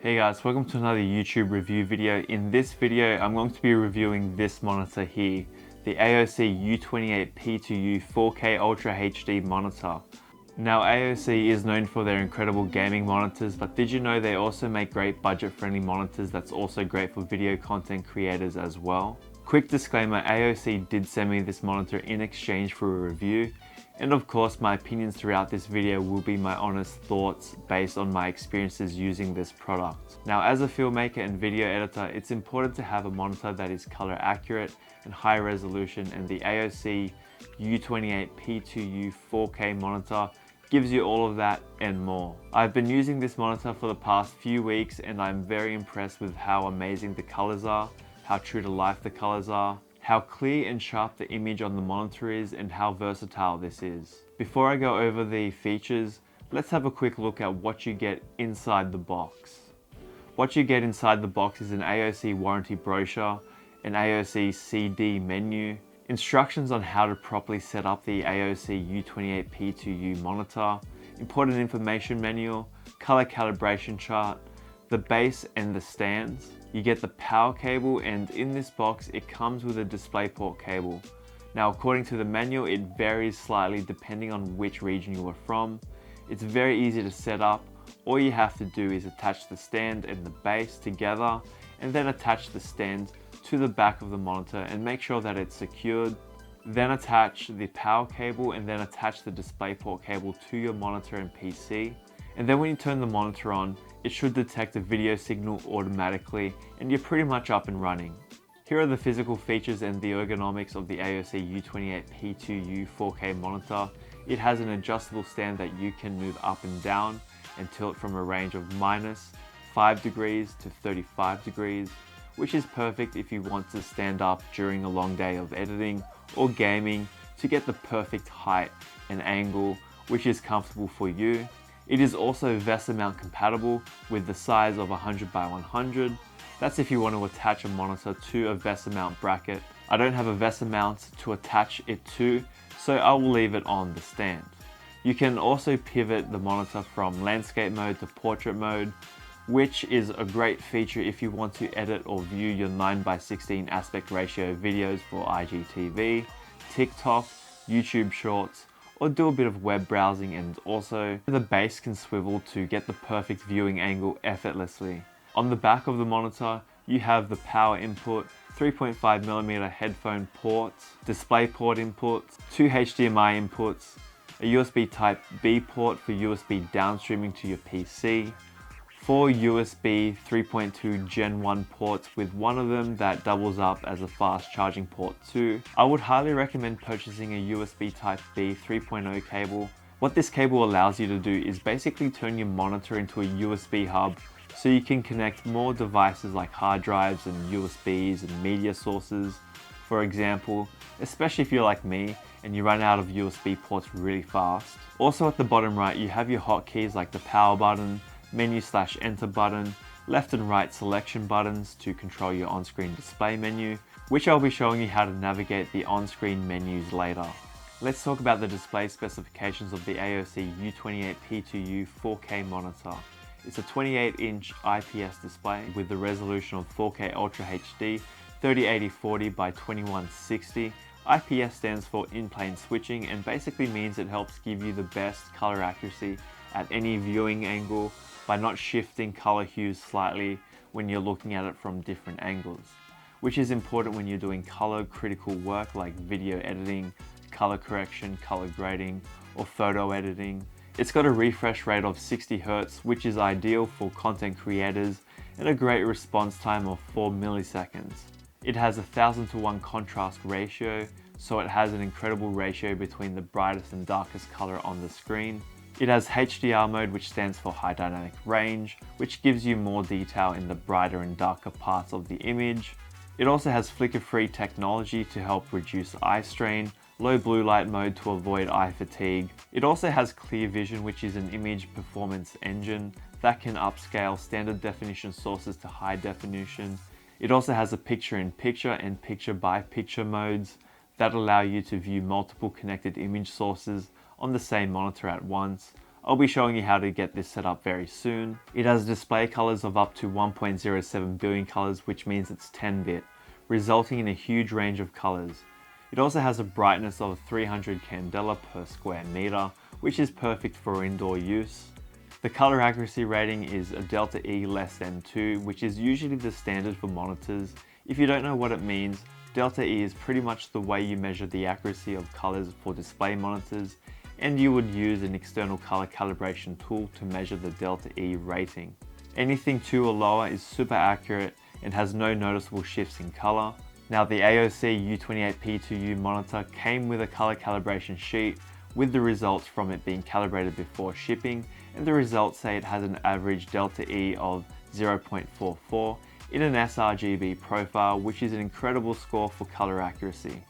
Hey guys, welcome to another YouTube review video. In this video, I'm going to be reviewing this monitor here, the AOC U28P2U 4K Ultra HD monitor. Now AOC is known for their incredible gaming monitors, but did you know they also make great budget-friendly monitors that's also great for video content creators as well? Quick disclaimer, AOC did send me this monitor in exchange for a review, and of course my opinions throughout this video will be my honest thoughts based on my experiences using this product. Now as a filmmaker and video editor, it's important to have a monitor that is color accurate and high resolution, and the AOC U28P2U 4K monitor gives you all of that and more. I've been using this monitor for the past few weeks and I'm very impressed with how amazing the colors are, how true to life the colors are, how clear and sharp the image on the monitor is, and how versatile this is. Before I go over the features, let's have a quick look at what you get inside the box. What you get inside the box is an AOC warranty brochure, an AOC CD menu, instructions on how to properly set up the AOC U28P2U monitor, important information manual, color calibration chart, the base and the stands. You get the power cable, and in this box it comes with a DisplayPort cable. Now according to the manual, it varies slightly depending on which region you are from. It's very easy to set up. All you have to do is attach the stand and the base together, and then attach the stand to the back of the monitor and make sure that it's secured. Then attach the power cable and then attach the DisplayPort cable to your monitor and PC. And then when you turn the monitor on, it should detect a video signal automatically and you're pretty much up and running. Here are the physical features and the ergonomics of the AOC U28P2U 4K monitor. It has an adjustable stand that you can move up and down and tilt from a range of -5 degrees to 35 degrees, which is perfect if you want to stand up during a long day of editing or gaming to get the perfect height and angle which is comfortable for you. It is also VESA mount compatible with the size of 100 by 100. That's if you want to attach a monitor to a VESA mount bracket. I don't have a VESA mount to attach it to, so I will leave it on the stand. You can also pivot the monitor from landscape mode to portrait mode, which is a great feature if you want to edit or view your 9:16 aspect ratio videos for IGTV, TikTok, YouTube Shorts, or do a bit of web browsing. And also the base can swivel to get the perfect viewing angle effortlessly. On the back of the monitor, you have the power input, 3.5mm headphone ports, DisplayPort inputs, 2 HDMI inputs, a USB Type B port for USB downstreaming to your PC, 4 USB 3.2 Gen 1 ports with one of them that doubles up as a fast charging port too. I would highly recommend purchasing a USB Type B 3.0 cable. What this cable allows you to do is basically turn your monitor into a USB hub, so you can connect more devices like hard drives and USBs and media sources, for example, especially if you're like me and you run out of USB ports really fast. Also at the bottom right, you have your hotkeys like the power button, menu/enter button, left and right selection buttons to control your on-screen display menu, which I'll be showing you how to navigate the on-screen menus later. Let's talk about the display specifications of the AOC U28P2U 4K monitor. It's a 28-inch IPS display with the resolution of 4K Ultra HD 3080/40 by 2160. IPS stands for in-plane switching and basically means it helps give you the best color accuracy at any viewing angle by not shifting color hues slightly when you're looking at it from different angles, which is important when you're doing color critical work like video editing, color correction, color grading, or photo editing. It's got a refresh rate of 60 Hz, which is ideal for content creators, and a great response time of 4 milliseconds. It has a 1000:1 contrast ratio, so it has an incredible ratio between the brightest and darkest color on the screen. It has HDR mode, which stands for high dynamic range, which gives you more detail in the brighter and darker parts of the image. It also has flicker-free technology to help reduce eye strain, low blue light mode to avoid eye fatigue. It also has clear vision, which is an image performance engine that can upscale standard definition sources to high definition. It also has a picture-in-picture and picture-by-picture modes that allow you to view multiple connected image sources on the same monitor at once. I'll be showing you how to get this set up very soon. It has display colors of up to 1.07 billion colors, which means it's 10-bit, resulting in a huge range of colors. It also has a brightness of 300 candela per square meter, which is perfect for indoor use. The color accuracy rating is a delta E less than 2, which is usually the standard for monitors. If you don't know what it means, delta E is pretty much the way you measure the accuracy of colors for display monitors, and you would use an external color calibration tool to measure the delta E rating. Anything 2 or lower is super accurate and has no noticeable shifts in color. Now, the AOC U28P2U monitor came with a color calibration sheet with the results from it being calibrated before shipping, and the results say it has an average delta E of 0.44 in an sRGB profile, which is an incredible score for color accuracy.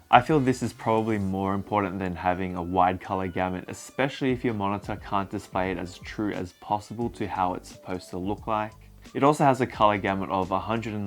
I feel this is probably more important than having a wide color gamut, especially if your monitor can't display it as true as possible to how it's supposed to look like. It also has a color gamut of 119%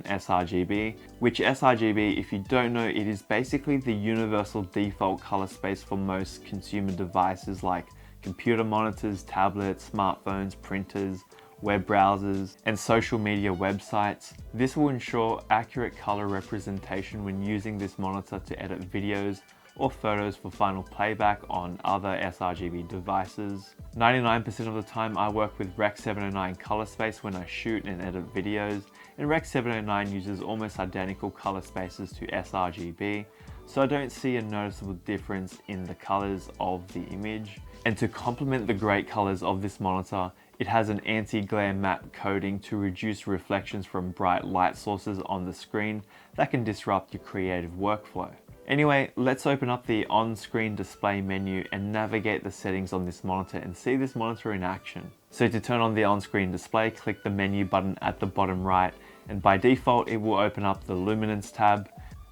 sRGB, which sRGB, if you don't know, it is basically the universal default color space for most consumer devices like computer monitors, tablets, smartphones, printers, web browsers, and social media websites. This will ensure accurate color representation when using this monitor to edit videos or photos for final playback on other sRGB devices. 99% of the time I work with Rec 709 color space when I shoot and edit videos, and Rec 709 uses almost identical color spaces to sRGB, so I don't see a noticeable difference in the colors of the image. And to complement the great colors of this monitor, it has an anti-glare matte coating to reduce reflections from bright light sources on the screen that can disrupt your creative workflow. Anyway, let's open up the on-screen display menu and navigate the settings on this monitor and see this monitor in action. So to turn on the on-screen display, click the menu button at the bottom right, and by default it will open up the luminance tab.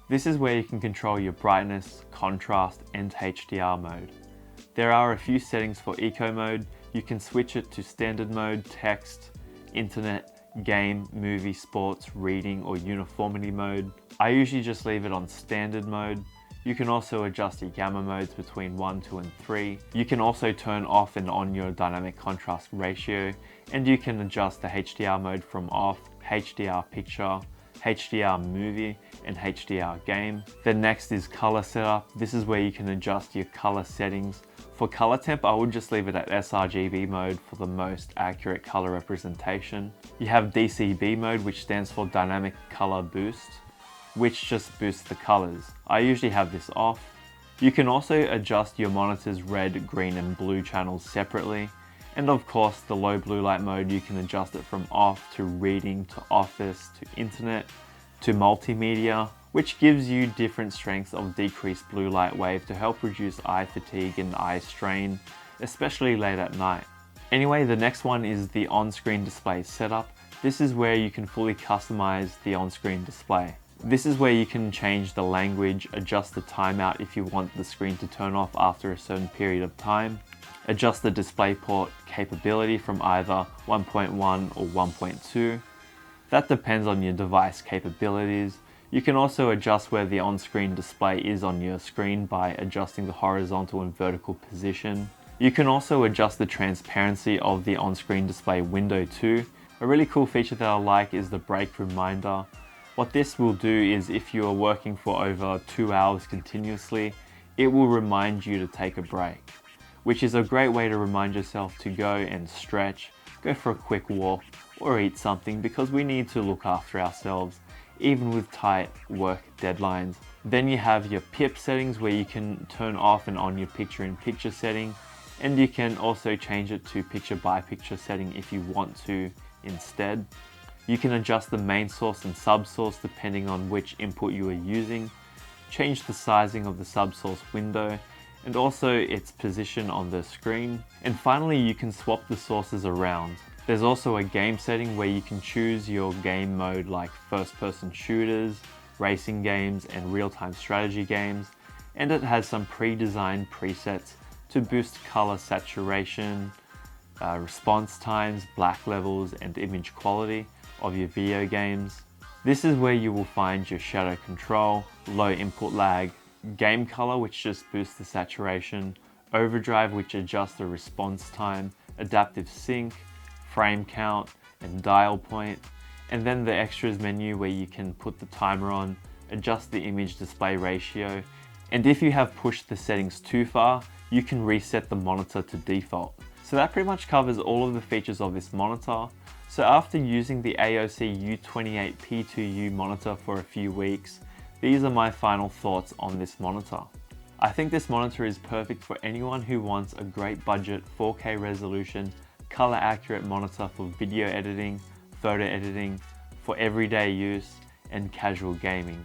This is where you can control your brightness, contrast, and HDR mode. There are a few settings for eco mode. You can switch it to standard mode, text, internet, game, movie, sports, reading, or uniformity mode. I usually just leave it on standard mode. You can also adjust your gamma modes between 1, 2, and 3. You can also turn off and on your dynamic contrast ratio, and you can adjust the HDR mode from off, HDR picture, HDR movie, and HDR game. Then next is color setup. This is where you can adjust your color settings. For color temp, I would just leave it at sRGB mode for the most accurate color representation. You have DCB mode, which stands for Dynamic Color Boost, which just boosts the colors. I usually have this off. You can also adjust your monitor's red, green, and blue channels separately. And of course, the low blue light mode, you can adjust it from off to reading, to office, to internet, to multimedia, which gives you different strengths of decreased blue light wave to help reduce eye fatigue and eye strain, especially late at night. Anyway, the next one is the on-screen display setup. This is where you can fully customize the on-screen display. This is where you can change the language, adjust the timeout if you want the screen to turn off after a certain period of time, adjust the DisplayPort capability from either 1.1 or 1.2. That depends on your device capabilities. You can also adjust where the on-screen display is on your screen by adjusting the horizontal and vertical position. You can also adjust the transparency of the on-screen display window too. A really cool feature that I like is the break reminder. What this will do is if you are working for over 2 hours continuously, it will remind you to take a break, which is a great way to remind yourself to go and stretch, go for a quick walk, or eat something, because we need to look after ourselves even with tight work deadlines. Then you have your PIP settings where you can turn off and on your picture-in-picture setting, and you can also change it to picture-by-picture setting if you want to instead. You can adjust the main source and sub-source depending on which input you are using, change the sizing of the sub-source window, and also its position on the screen. And finally, you can swap the sources around. There's also a game setting where you can choose your game mode like first-person shooters, racing games, and real-time strategy games, and it has some pre-designed presets to boost color saturation, response times, black levels, and image quality of your video games. This is where you will find your shadow control, low input lag, game color, which just boosts the saturation, overdrive, which adjusts the response time, adaptive sync, frame count, and dial point, and then the extras menu where you can put the timer on, adjust the image display ratio, and if you have pushed the settings too far, you can reset the monitor to default. So that pretty much covers all of the features of this monitor. So after using the AOC U28P2U monitor for a few weeks, these are my final thoughts on this monitor. I think this monitor is perfect for anyone who wants a great budget 4K resolution, color accurate monitor for video editing, photo editing, for everyday use, and casual gaming.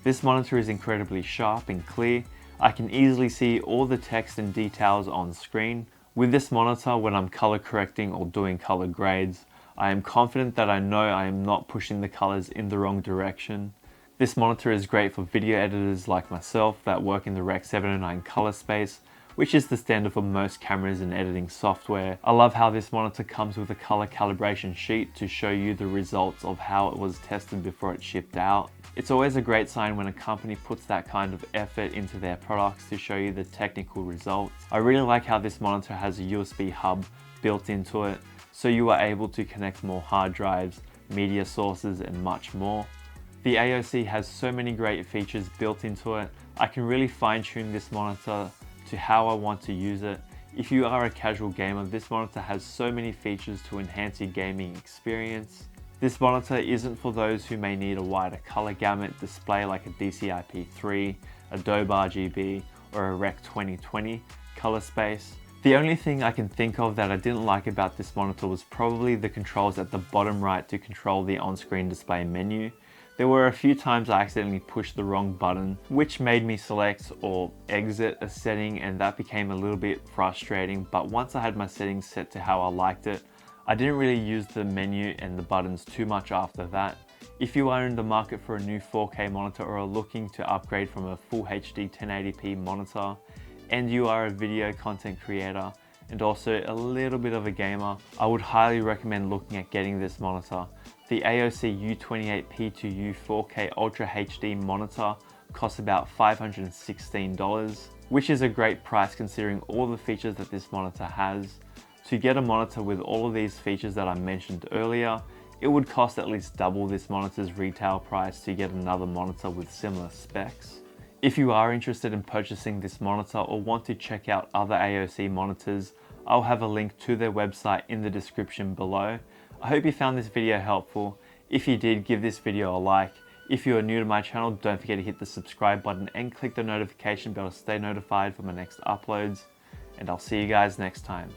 This monitor is incredibly sharp and clear. I can easily see all the text and details on screen. With this monitor, when I'm color correcting or doing color grades, I am confident that I know I am not pushing the colors in the wrong direction. This monitor is great for video editors like myself that work in the Rec 709 color space, which is the standard for most cameras and editing software. I love how this monitor comes with a color calibration sheet to show you the results of how it was tested before it shipped out. It's always a great sign when a company puts that kind of effort into their products to show you the technical results. I really like how this monitor has a USB hub built into it, so you are able to connect more hard drives, media sources, and much more. The AOC has so many great features built into it. I can really fine-tune this monitor to how I want to use it. If you are a casual gamer, this monitor has so many features to enhance your gaming experience. This monitor isn't for those who may need a wider color gamut display like a DCI-P3, Adobe RGB, or a Rec 2020 color space. The only thing I can think of that I didn't like about this monitor was probably the controls at the bottom right to control the on-screen display menu. There were a few times I accidentally pushed the wrong button, which made me select or exit a setting, and that became a little bit frustrating, but once I had my settings set to how I liked it, I didn't really use the menu and the buttons too much after that. If you are in the market for a new 4K monitor or are looking to upgrade from a full HD 1080p monitor, and you are a video content creator and also a little bit of a gamer, I would highly recommend looking at getting this monitor. The AOC U28P2U 4K Ultra HD monitor costs about $516, which is a great price considering all the features that this monitor has. To get a monitor with all of these features that I mentioned earlier, it would cost at least double this monitor's retail price to get another monitor with similar specs. If you are interested in purchasing this monitor or want to check out other AOC monitors, I'll have a link to their website in the description below. I hope you found this video helpful. If you did, give this video a like. If you are new to my channel, don't forget to hit the subscribe button and click the notification bell to stay notified for my next uploads. And I'll see you guys next time.